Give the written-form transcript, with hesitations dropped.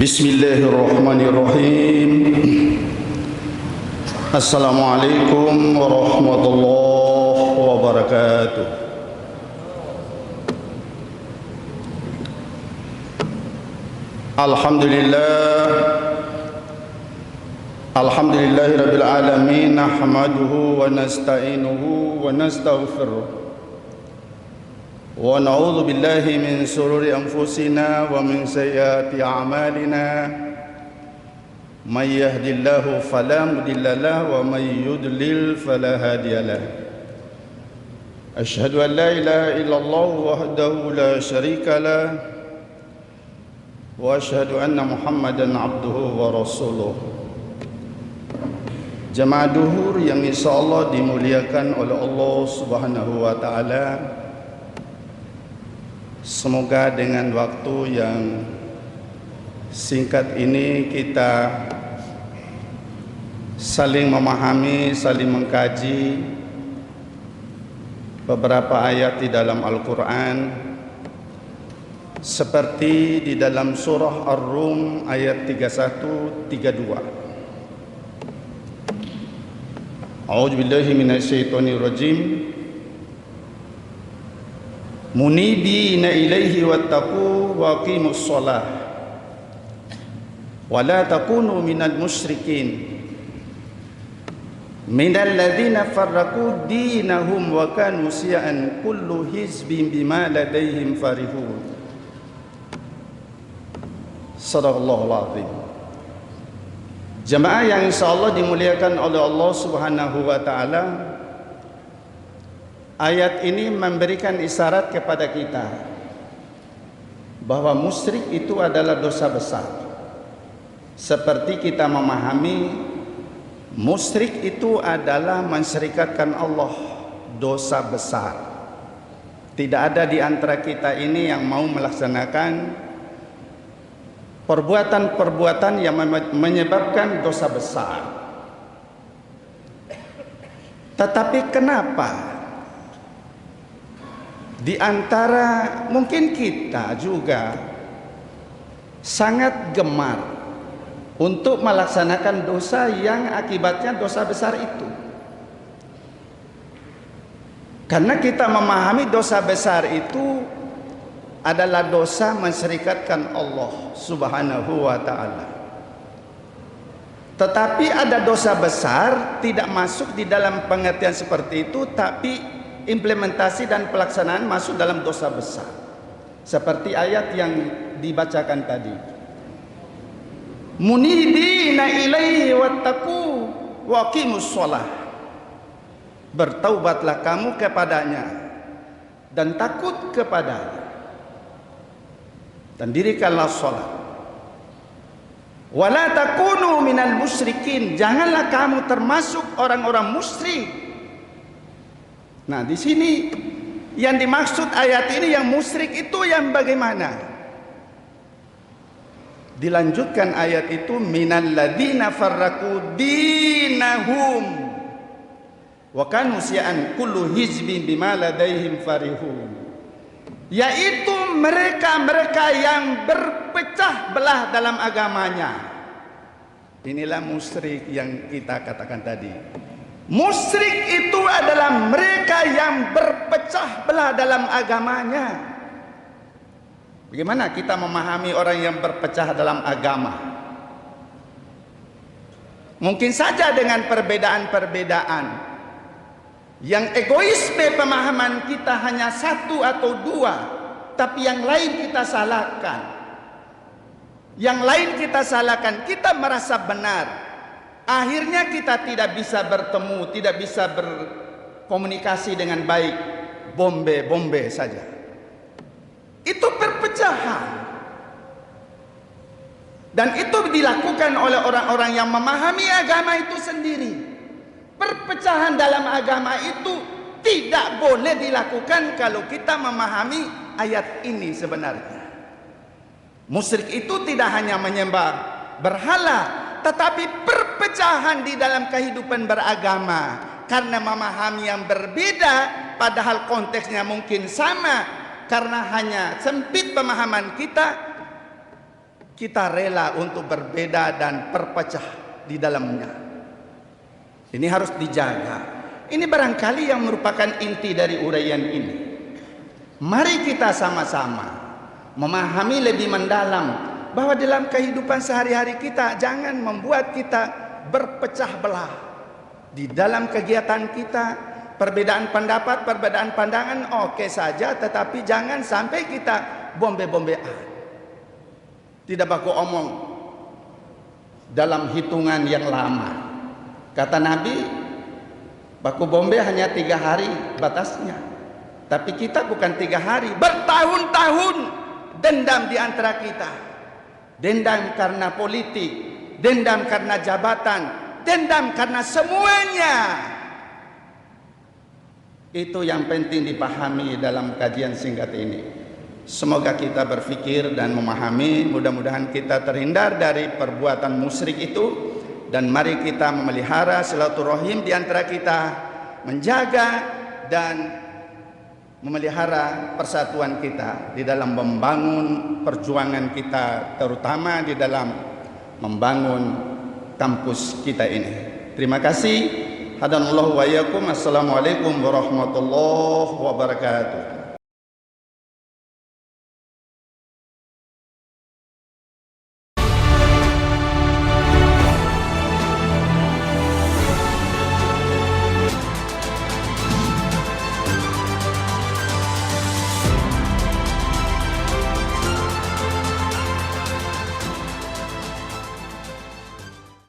Bismillahirrahmanirrahim. Assalamualaikum warahmatullahi wabarakatuh. Alhamdulillahi rabbil alamin. Nahmaduhu wa nasta'inuhu wa nastaghfiruh. Wa na'udzu billahi min shururi anfusina wa min sayyiati a'malina. May yahdihillahu fala mudilla lahu wa may yudlil fala hadiyalah. Asyhadu an la ilaha illallah wahdahu la syarika lah wa asyhadu anna Muhammadan abduhu wa rasuluh. Jamaah duhur yang insyaallah dimuliakan oleh Allah Subhanahu wa taala. Semoga dengan waktu yang singkat ini kita saling memahami, saling mengkaji beberapa ayat di dalam Al-Quran, seperti di dalam surah Ar-Rum ayat 31-32. A'udzubillahi minasyaitonirrajim. Munibina ilaihi wattaqu wa aqimus shalah wa la takunu minal musyrikin minal ladzina farraqu dinahum wa kanu syi'an kullu hizbin bima ladaihim farihun. Shadaqallahul azim. Jamaah yang insyaallah dimuliakan oleh Allah Subhanahu wa taala, ayat ini memberikan isyarat kepada kita bahwa musyrik itu adalah dosa besar. Seperti kita memahami musyrik itu adalah mensyirikatkan Allah, dosa besar. Tidak ada di antara kita ini yang mau melaksanakan perbuatan-perbuatan yang menyebabkan dosa besar. Tetapi kenapa di antara mungkin kita juga sangat gemar untuk melaksanakan dosa yang akibatnya dosa besar itu? Karena kita memahami dosa besar itu adalah dosa mensyirikatkan Allah Subhanahu wa ta'ala. Tetapi ada dosa besar tidak masuk di dalam pengertian seperti itu, tapi implementasi dan pelaksanaan masuk dalam dosa besar. Seperti ayat yang dibacakan tadi. Munibina ilaihi wattaqu wa aqimus shalah. Bertaubatlah kamu kepadanya dan takut kepadanya, dan dirikanlah salat. Wala takunu minal musyrikin. Janganlah kamu termasuk orang-orang musyrik. Nah, di sini yang dimaksud ayat ini yang musyrik itu yang bagaimana? Dilanjutkan ayat itu, minal ladzina farraqu dinahum wa kanu syi'an kullu hizbin bima ladaihim farihun. Yaitu mereka-mereka yang berpecah belah dalam agamanya. Inilah musyrik yang kita katakan tadi. Musyrik itu adalah mereka yang berpecah belah dalam agamanya. Bagaimana kita memahami orang yang berpecah dalam agama? Mungkin saja dengan perbedaan-perbedaan yang egoisme pemahaman kita hanya satu atau dua, tapi yang lain kita salahkan. Yang lain kita salahkan, kita merasa benar. Akhirnya kita tidak bisa bertemu, tidak bisa berkomunikasi dengan baik. Bombe saja. Itu perpecahan. Dan itu dilakukan oleh orang-orang yang memahami agama itu sendiri. Perpecahan dalam agama itu tidak boleh dilakukan kalau kita memahami ayat ini sebenarnya. Musyrik itu tidak hanya menyembah berhala, tetapi perpecahan di dalam kehidupan beragama karena memahami yang berbeda, padahal konteksnya mungkin sama. Karena hanya sempit pemahaman kita, kita rela untuk berbeda dan berpecah di dalamnya. Ini harus dijaga. Ini barangkali yang merupakan inti dari uraian ini. Mari kita sama-sama memahami lebih mendalam bahwa dalam kehidupan sehari-hari kita jangan membuat kita berpecah belah. Di dalam kegiatan kita, perbedaan pendapat, perbedaan pandangan oke saja, tetapi jangan sampai kita bombe-bombean. Tidak baku omong dalam hitungan yang lama. Kata Nabi, baku bombe hanya 3 hari batasnya. Tapi kita bukan 3 hari, bertahun-tahun dendam di antara kita. Dendam karena politik, dendam karena jabatan, dendam karena semuanya. Itu yang penting dipahami dalam kajian singkat ini. Semoga kita berpikir dan memahami, mudah-mudahan kita terhindar dari perbuatan musyrik itu, dan mari kita memelihara silaturahim di antara kita, menjaga dan memelihara persatuan kita di dalam membangun perjuangan kita, terutama di dalam membangun kampus kita ini. Terima kasih. Hadanallahu wa iyyakum. Assalamualaikum warahmatullahi wabarakatuh.